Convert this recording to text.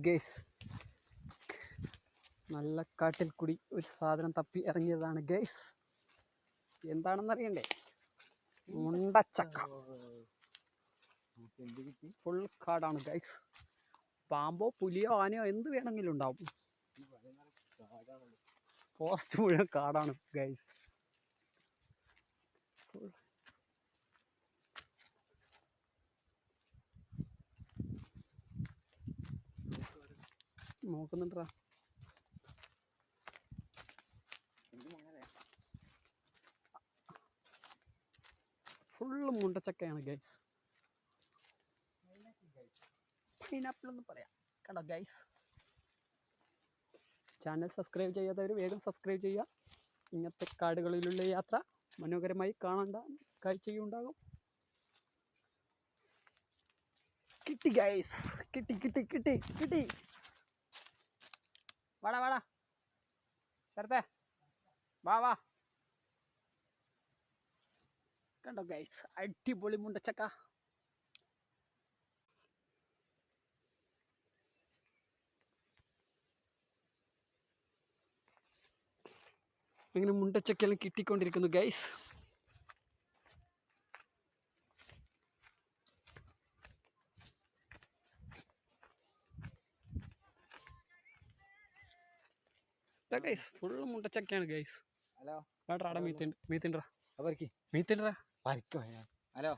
Guys നല്ല കാട്ടിൽ കൂടി ഒരു സാധനം തപ്പി ഇറങ്ങിയതാണ് ഗേസ്. എന്താണെന്ന് അറിയണ്ടേ? മുണ്ടച്ചക്ക. ഫുൾ കാടാണ് ഗൈസ്. പാമ്പോ പുലിയോ ആനയോ എന്ത് വേണമെങ്കിലും ഉണ്ടാവും. ഫോറസ്റ്റ് മുഴുവൻ കാടാണ് ഗൈസ്. നോക്കുന്നുണ്ടാ ഫുള്ള് മുണ്ടച്ചക്കയാണ് ഗൈസ്. പൈനാപ്പിൾ എന്ന് പറയാം. കണ്ടോ ഗൈസ്? ചാനൽ സബ്സ്ക്രൈബ് ചെയ്യാത്തവർ വേഗം സബ്സ്ക്രൈബ് ചെയ്യുക. ഇങ്ങനത്തെ കാടുകളിലുള്ള യാത്ര മനോഹരമായി കാണേണ്ട കാഴ്ചയുണ്ടാകും. കിട്ടി ഗൈസ്, കിട്ടി കിട്ടി കിട്ടി കിട്ടി. വാടാ വാടാ ശരത്തെ, വാ വാ. കണ്ടോ ഗൈസ്, അടിപൊളി മുണ്ടച്ചക്ക. ഇങ്ങനെ മുണ്ടച്ചക്കെല്ലാം കിട്ടിക്കൊണ്ടിരിക്കുന്നു ഗൈസ്. ഗൈസ് ഫുള്ള് മുണ്ടച്ചക്കയാണ് ഗൈസ്. ഹലോ വേണ്ടാ മീത്തിൻ്റെ മീത്തിൻ്റെ അവർക്ക് മീത്തിൻ്റെ ഹലോ